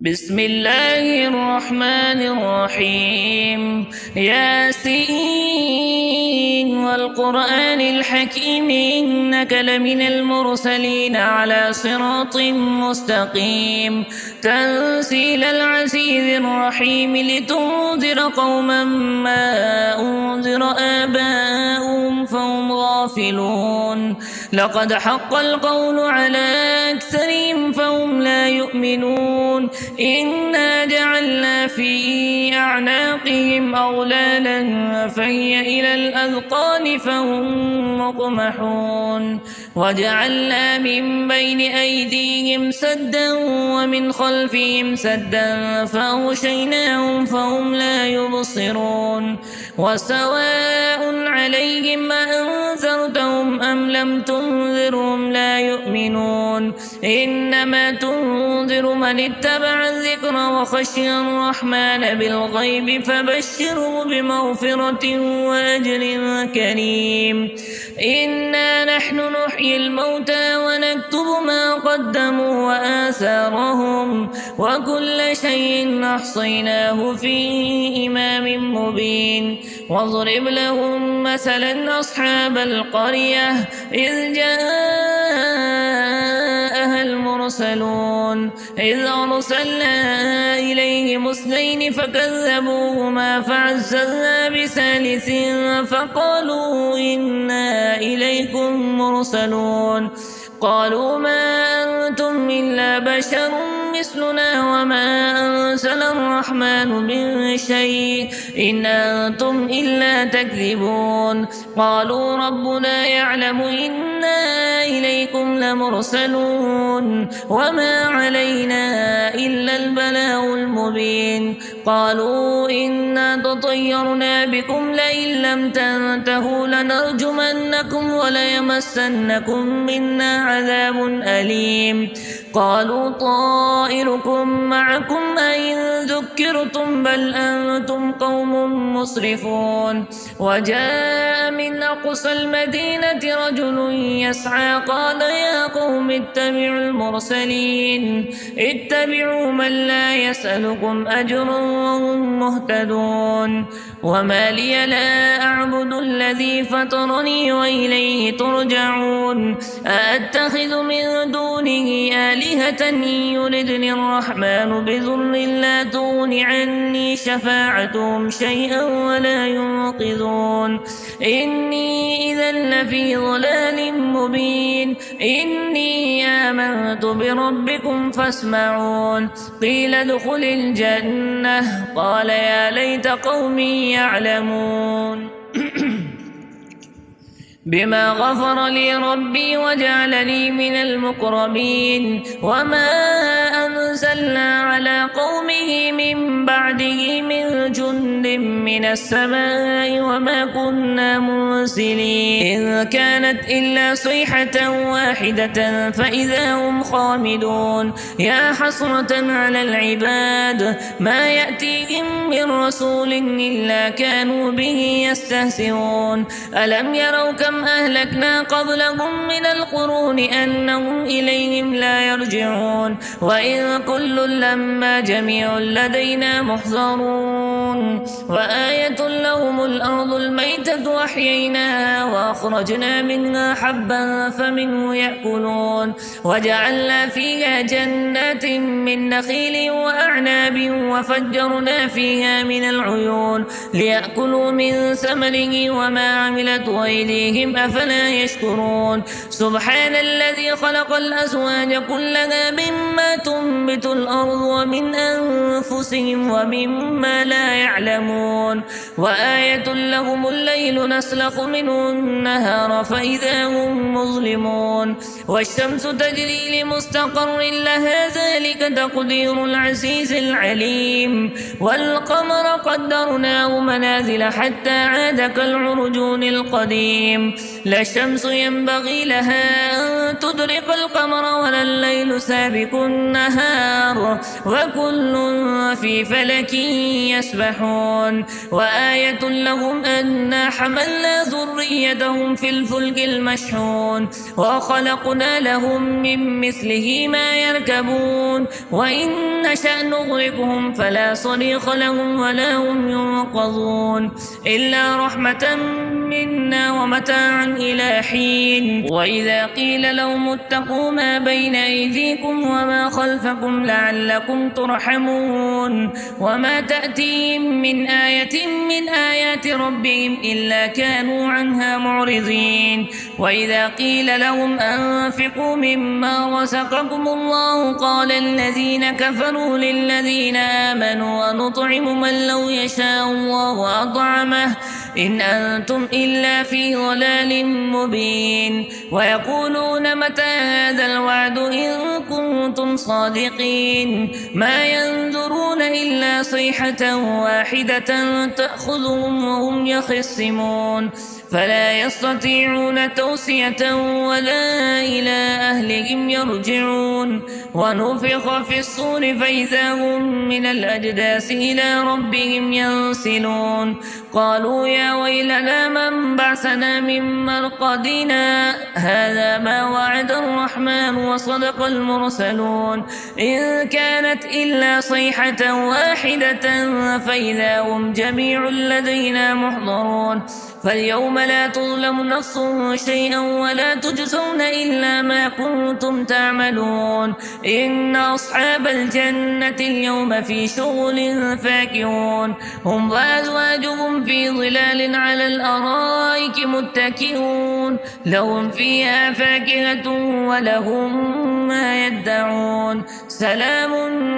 بسم الله الرحمن الرحيم ياسين والقرآن الحكيم إنك لمن المرسلين على صراط مستقيم تنزيل العزيز الرحيم لتنذر قوما ما أنذر آباؤهم فهم غافلون لقد حق القول على أكثرهم فهم لا يؤمنون إنا جعلنا في أعناقهم أغلالا فهي إلى الأذقان فهم مقمحون وجعلنا من بين أيديهم سدا ومن خلفهم سدا فأغشيناهم فهم لا يبصرون وسواء عليهم أأنذرتهم أم لم تنذرهم لا يؤمنون إنما تنذر من اتبع الذكر وخشي الرحمن بالغيب فبشره بمغفرة وأجر كريم إنا نحن نحيي الموتى ونكتب ما قدموا وآثارهم وكل شيء أحصيناه في إمام مبين واضرب لهم مثلا أصحاب القرية إذ جاءها المرسلون إذ أرسلنا إليهم اثنين فكذبوهما فعززنا بثالث فقالوا إنا إليكم مرسلون قالوا ما أنتم إلا بشر مثلنا وما أنزل الرحمن من شيء إن أنتم إلا تكذبون قالوا ربنا يعلم إنا إليكم لمرسلون وما علينا إلا البلاغ المبين قالوا إنا تطيرنا بكم لئن لم تنتهوا لنرجمنكم وليمسنكم منا عذاب أليم قالوا طائركم معكم أئن ذكرتم بل أنتم قوم مسرفون وجاء من أقصى المدينة رجل يسعى قال يا قوم اتبعوا المرسلين اتبعوا من لا يسألكم أجرا وهم مهتدون وما لي لا أعبد الذي فطرني وإليه ترجعون أأتخذ من دونه آلهة يردني الرحمن بضر لا تغن عني شفاعتهم شيئا ولا ينقذون إني إذا لفي ضلال مبين إني آمنت بربكم فاسمعون قيل ادخل الجنة قال يا ليت قومي يعلمون بما غفر لي ربي وجعلني من المكرمين وما أنزلنا على قومه من بعده من جند من السماء وما كنا منزلين إن كانت إلا صيحة واحدة فإذا هم خامدون يا حسرة على العباد ما يأتيهم من رسول إلا كانوا به يستهزئون ألم يروا كم أهلكنا قبلهم من القرون أنهم إليهم لا يرجعون وإن كل لما جميع لدينا محضرون وآية لهم الأرض الميتة وأحييناها وأخرجنا منها حبا فمنه يأكلون وجعلنا فيها جنات من نخيل وأعناب وفجرنا فيها من العيون ليأكلوا من ثمره وما عملت أيديهم أفلا يشكرون سبحان الذي خلق الأزواج كلها مما تنبت الأرض ومن أنفسهم ومما لا يعلمون وآية لهم الليل نسلخ منه النهار فإذا هم مظلمون والشمس تجري لمستقر لها ذلك تقدير العزيز العليم والقمر قدرناه منازل حتى عاد كالعرجون القديم لا الشمس ينبغي لها أن تدرك القمر ولا الليل سابق النهار وكل في فلك يسبحون وآية لهم أنا حملنا ذريتهم في الفلك المشحون وخلقوا وخلقنا لهم من مثله ما يركبون وإن نشأ نغرقهم فلا صريخ لهم ولا هم ينقذون إلا رحمة منا ومتاعا إلى حين وإذا قيل لهم اتقوا ما بين أيديكم وما خلفكم لعلكم ترحمون وما تأتيهم من آية من آيات ربهم إلا كانوا عنها معرضين وإذا قيل لهم أنفقوا مما رزقكم الله قال الذين كفروا للذين آمنوا ونطعم من لو يشاء الله أطعمه إن أنتم إلا في ضلال مبين ويقولون متى هذا الوعد إن كنتم صادقين ما ينظرون إلا صيحة واحدة تأخذهم وهم يخصمون فلا يستطيعون توصية ولا إلى أهلهم يرجعون ونفخ في الصور فإذا هم من الأجداث إلى ربهم ينسلون قالوا يا ويلنا من بعثنا من مرقدنا هذا ما وعد الرحمن وصدق المرسلون إن كانت إلا صيحة واحدة فإذا هم جميع لدينا محضرون فاليوم لا تظلم نفس شيئا ولا تجزون إلا ما كنتم تعملون إن أصحاب الجنة اليوم في شغل فاكهون هم وأزواجهم في ظلال على الأرائك متكئون لهم فيها فاكهة ولهم ما يدعون سلام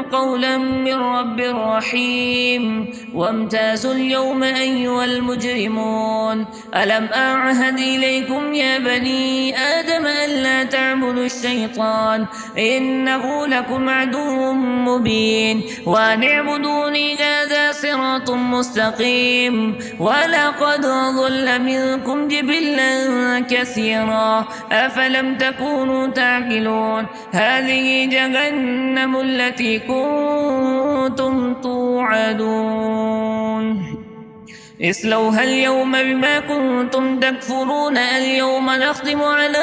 قولا من رب رحيم وامتازوا اليوم أيها المجرمون ألم أعهد إليكم يا بني آدم ألا تعبدوا الشيطان إنه لكم عدو مبين وأن اعبدوني هذا صراط مستقيم ولقد ضل منكم جبلا كثيرا أفلم تكونوا تعقلون هذه جهنم التي كنتم توعدون اصلوها اليوم بما كنتم تكفرون اليوم نختم على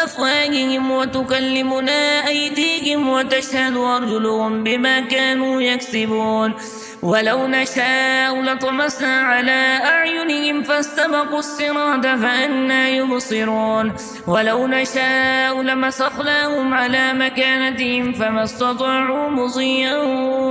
أفواههم وتكلمنا أيديهم وتشهد أرجلهم بما كانوا يكسبون ولو نشاء لطمسنا على أعينهم فاستبقوا الصراط فأنى يبصرون ولو نشاء لمسخناهم على مكانتهم فما استطاعوا مضيا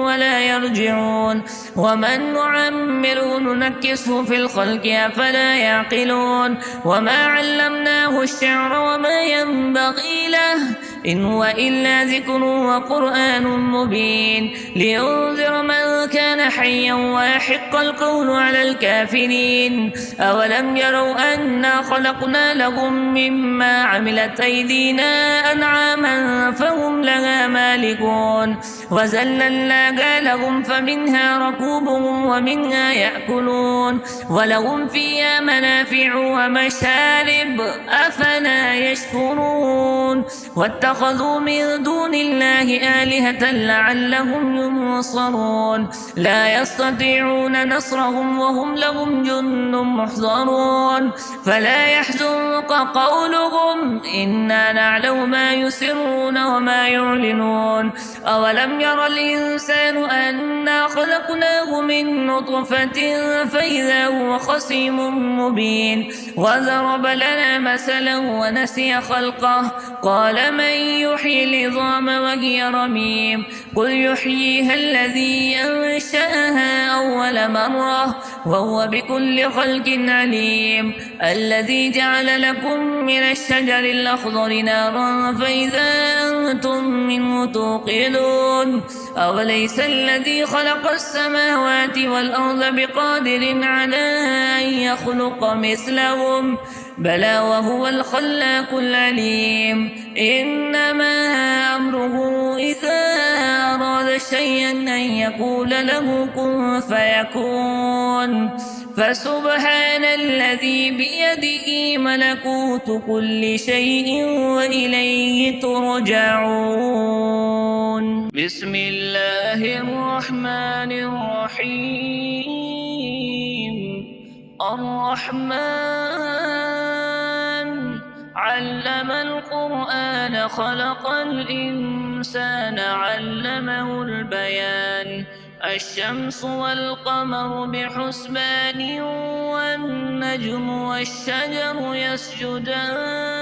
ولا يرجعون ومن نعمره ننكسه في الخلق أفلا يعقلون وما علمناه الشعر وما ينبغي له إن هو إلا ذكر وقرآن مبين لينذر من كان حيا ويحق القول على الكافرين أولم يروا أنا خلقنا لهم مما عملت أيدينا أنعاما فهم لها مالكون وذللناها لهم فمنها ركوبهم ومنها يأكلون ولهم فيها منافع ومشارب أفلا يشكرون واتخذوا من دون الله آلهة لعلهم ينصرون لا يستطيعون نصرهم وهم لهم جند محضرون فلا يحزنك قولهم إنا نعلم ما يسرون وما يعلنون أولم ير الإنسان أنا خلقناه من نطفة فإذا هو خصيم مبين وضرب لنا مثلا ونسي خلقه قال من يحيي العظام وهي رميم قل يحييها الذي أنشأها أول مرة وهو بكل خلق عليم الذي جعل لكم من الشجر الأخضر نارا فإذا أنتم منه توقدون أوليس الذي خلق السماوات والأرض بقادر على أن يخلق مثلهم بلى وهو الخلاق العليم إنما أمره إذا أراد شيئا أن يقول له كن فيكون فسبحان الذي بيده ملكوت كل شيء وإليه ترجعون بسم الله الرحمن الرحيم الرحمن علم القرآن خلق الإنسان علمه البيان الشمس والقمر بحسبان والنجم والشجر يسجدان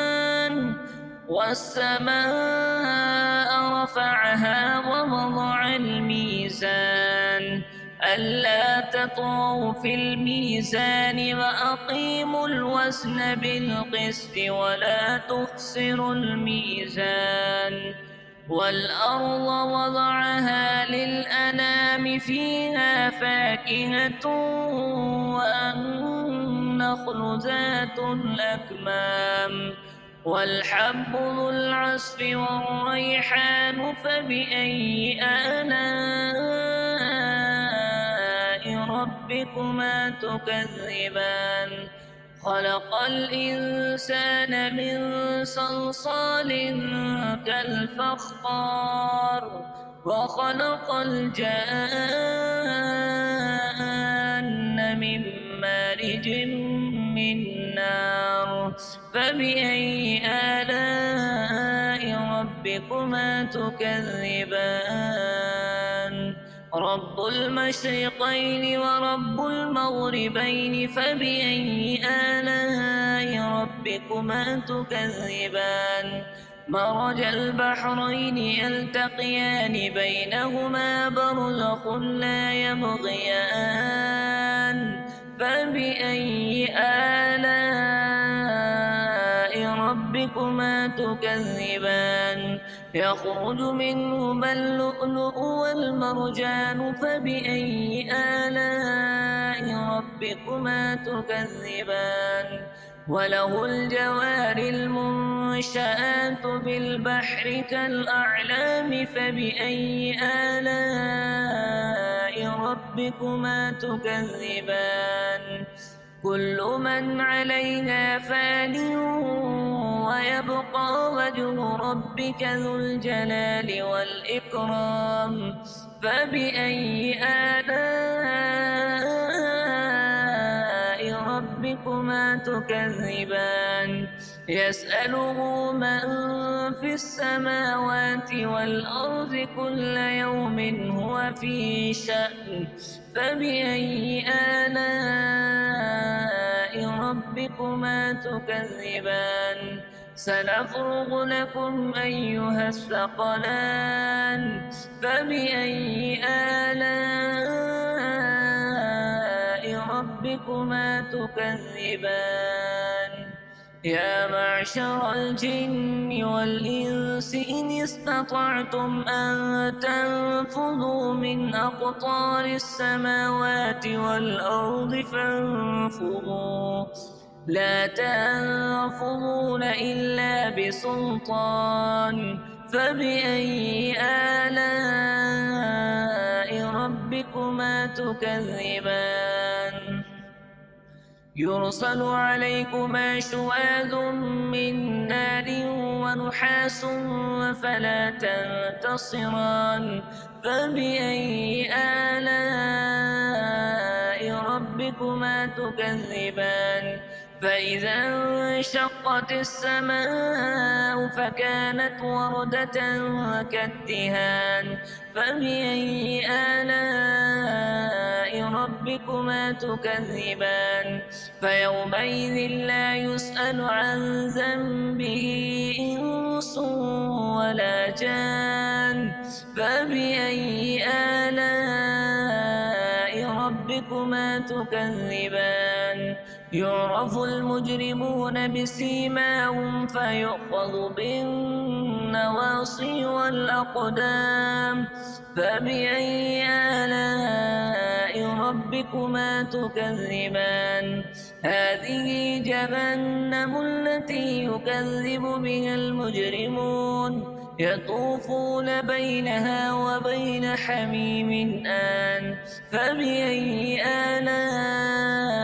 والسماء رفعها ووضع الميزان ألا تطغوا في الميزان وأقيموا الوزن بالقسط ولا تخسروا الميزان والأرض وضعها للأنام فيها فاكهة والنخل ذات الأكمام والحب ذو العصف والريحان فبأي آلاء ربكما تكذبان خلق الإنسان من صلصال كالفخار وخلق الجان من مارج من نار فبأي آلاء ربكما تكذبان رب المشرقين ورب المغربين فبأي آلاء ربكما تكذبان مرج البحرين يلتقيان بينهما برزخ لا يبغيان فبأي آلاء ربكما تكذبان يخرج منهما اللؤلؤ والمرجان فبأي آلاء ربكما تكذبان وله الجوار المنشآت في البحر كالأعلام فبأي آلاء ربكما تكذبان كل من عليها فان ويبقى وجه ربك ذو الجلال والإكرام فبأي آلاء ربكما تكذبان يسأله من في السماوات والأرض كل يوم هو في شأن فبأي آلاء ربكما تكذبان سنفرغ لكم أيها الثقلان فبأي آلاء ربكما تكذبان يا معشر الجن والإنس إن استطعتم أن تنفذوا من أقطار السماوات والأرض فانفذوا لا تنفذون إلا بسلطان فبأي آلاء ربكما تكذبان يرسل عليكما شواذ من نار ونحاس فلا تنتصران فبأي آلاء ربكما تكذبان فإذا انشقت السماء فكانت وردة كالدهان فبأي آلاء ربكما تكذبان فيومئذ لا يسأل عن ذنبه إنس ولا جان فبأي آلاء ربكما تكذبان يعرف المجرمون بسيماهم فيؤخذ بالنواصي والأقدام فبأي آلاء ربكما تكذبان هذه جهنم التي يكذب بها المجرمون يطوفون بينها وبين حميم آن فبأي آلاء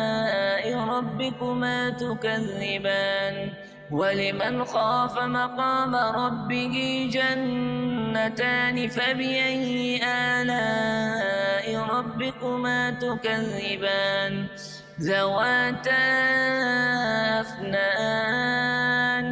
ربكما تكذبان ولمن خاف مقام ربه جنتان فبأي آلاء ربكما تكذبان ذواتا أفنان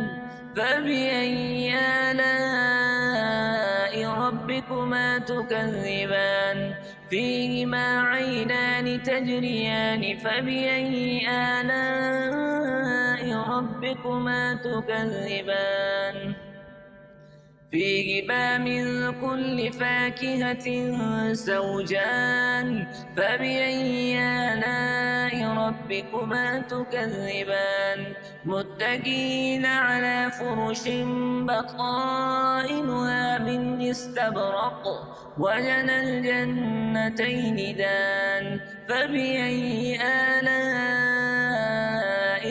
فبأي آلاء ربكما تكذبان فيهما عينان تجريان فبأي آلاء ربكما تكذبان فيهما من كل فاكهة زوجان فبأي آلاء ربكما تكذبان متكئين على فرش بطائنها من استبرق وجنى الجنتين دان فبأي آلاء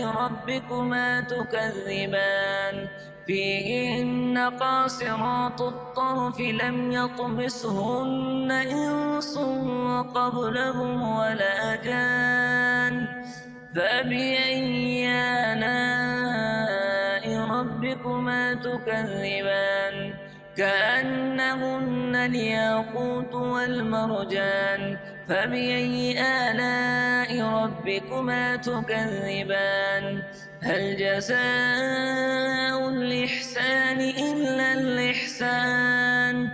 ربكما تكذبان فيهن قاصرات الطرف لم يطمثهن إنس قبلهم ولا جان فبأي آلاء ربكما تكذبان كأنهن الياقوت والمرجان فبأي آلاء ربكما تكذبان هل جزاء الإحسان إلا الإحسان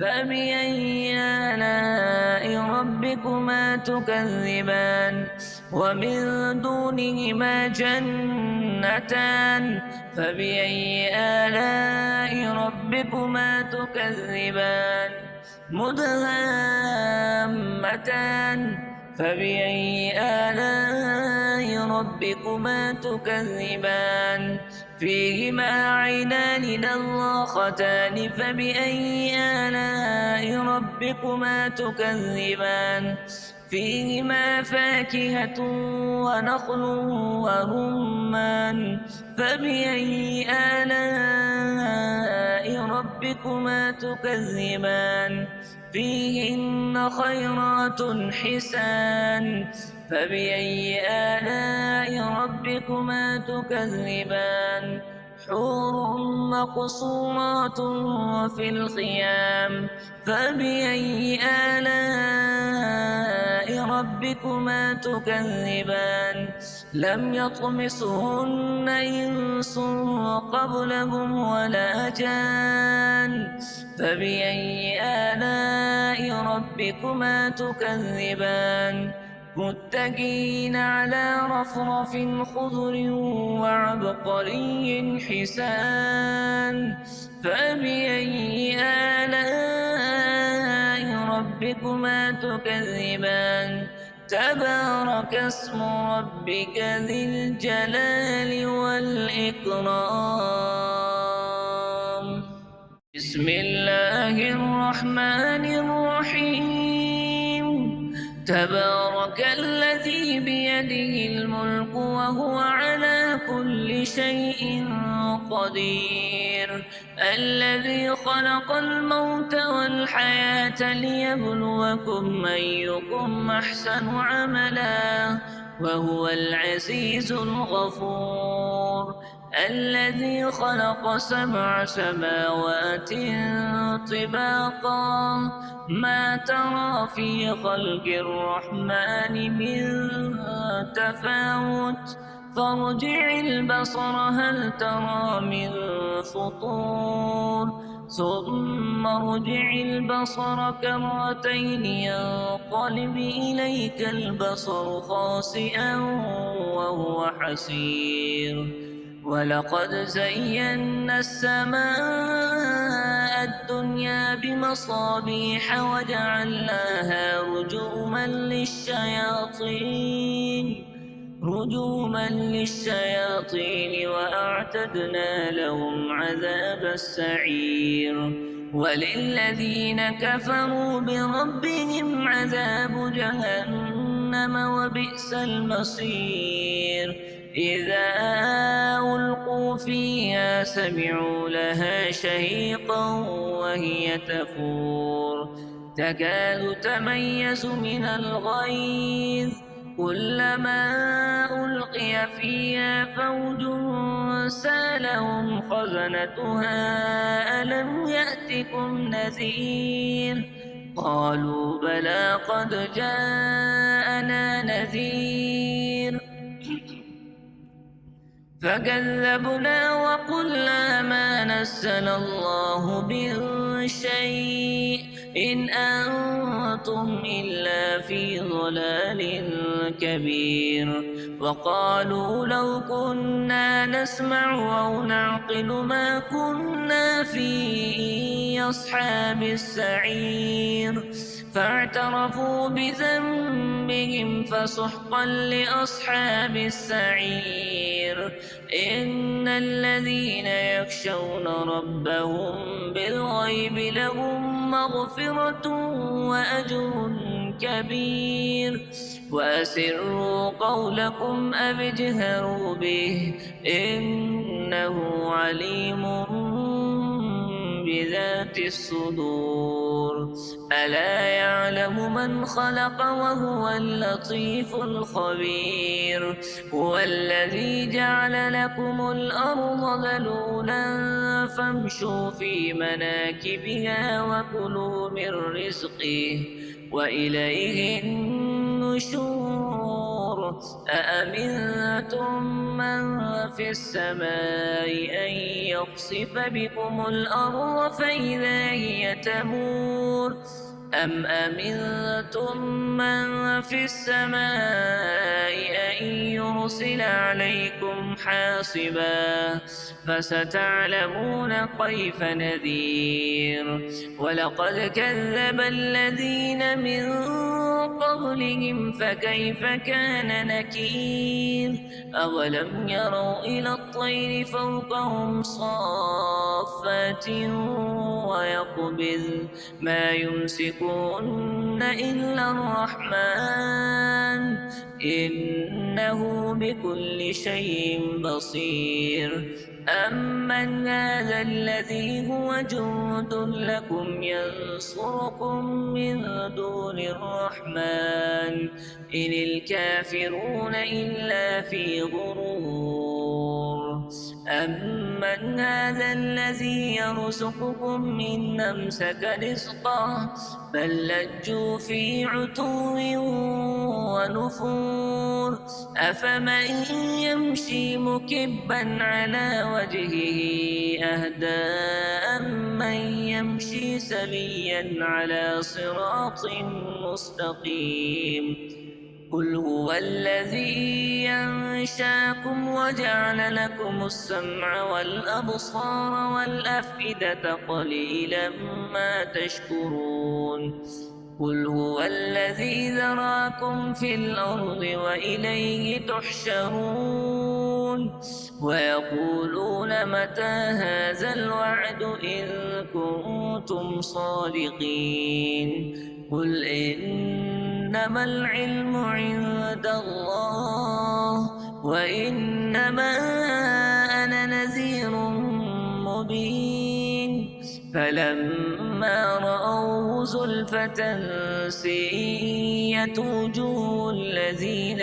فبأي آلاء ربكما تكذبان ومن دونهما جنتان فبأي آلاء ربكما تكذبان مدهامتان فبأي آلاء ربكما تكذبان فيهما عينان نضاختان فبأي آلاء ربكما تكذبان فيهما فاكهة ونخل ورمان فبأي آلاء ربكما تكذبان فيهن خيرات حسان فبأي آلاء ربكما تكذبان حور مقصورات في الخيام فبأي آلاء ربكما تكذبان لم يطمثهن إنس قبلهم ولا جان فبأي آلاء ربكما تكذبان متكئين على رفرف خضر وعبقري حسان فبأي آلاء ربكما تكذبان تبارك اسم ربك ذي الجلال والإكرام بسم الله الرحمن الرحيم تبارك الذي بيده الملك وهو على كل شيء قدير الذي خلق الموت والحياة ليبلوكم أيكم أحسن عملا وهو العزيز الغفور الذي خلق 7 سماوات طباقا ما ترى في خلق الرحمن من تفاوت فارجع البصر هل ترى من فطور ثم ارجع البصر كرتين ينقلب إليك البصر خاسئا وهو حسير ولقد زينا السماء الدنيا بمصابيح وجعلناها رجوما للشياطين وأعتدنا لهم عذاب السعير وللذين كفروا بربهم عذاب جهنم وبئس المصير إذا ألقوا فيها سمعوا لها شهيقا وهي تفور تكاد تميز من الغيظ كلما ألقي فيها فوج سألهم خزنتها ألم يأتكم نذير قالوا بلى قد جاءنا نذير فكذبنا وقلنا ما نزل الله من شيء إن أنتم إلا في ضلال كبير. وقالوا لو كنا نسمع أو نعقل ما كنا في أصحاب السعير. فاعترفوا بذنبهم فسحقا لأصحاب السعير. إن الذين يخشون ربهم بالغيب لهم مغفرة وأجر كبير. وأسروا قولكم أو اجهروا به إنه عليم بذات الصدور. ألا يعلم من خلق وهو اللطيف الخبير. هو الذي جعل لكم الأرض ذلولا فامشوا في مناكبها وكلوا من رزقه وإليه النشور. أأمنتم من في السماء أن يخسف بكم الأرض فإذا هي تمور أم أمنتم من في السماء أن يرسل عليكم حاصبا فستعلمون كيف نذير. ولقد كذب الذين من قبلهم فكيف كان نكير. أولم يروا إلى الطير فوقهم صافات ويقبض ما يمسكون إلا الرحمن إنه بكل شيء بصير. أمن هذا الذي هو جند لكم ينصركم من دون الرحمن إن الكافرون إلا في غرور. أمن هذا الذي يرزقكم إن أمسك رزقه بل لجوا في عتو ونفور. أفمن يمشي مكبا على وجهه أهدى أمن يمشي سويا على صراط مستقيم. قل هو الذي ينشاكم وجعل لكم السمع والأبصار والأفئدة قليلا ما تشكرون. قل هو الذي ذراكم في الأرض وإليه تحشرون. ويقولون متى هذا الوعد إن كنتم صادقين. قل إنما العلم عند الله وإنما أنا نذير مبين. فلما رأوه زلفة سيئت وجوه الذين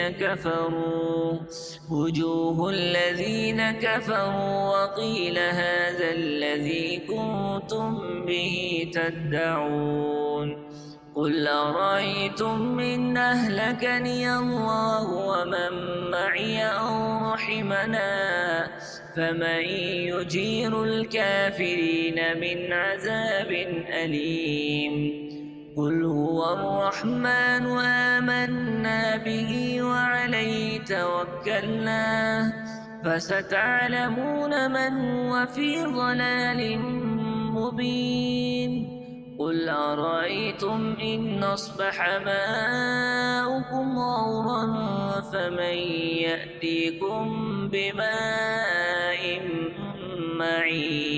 كفروا وقيل هذا الذي كنتم به تدعون. قل أرأيتم إن أهلكني الله ومن معي أو رحمنا فمن يجير الكافرين من عذاب أليم. قل هو الرحمن آمنا به وعليه توكلنا فستعلمون من هو في ضلال مبين. قل أرأيتم إن أصبح ماؤكم غورا فمن يأتيكم بماء معين.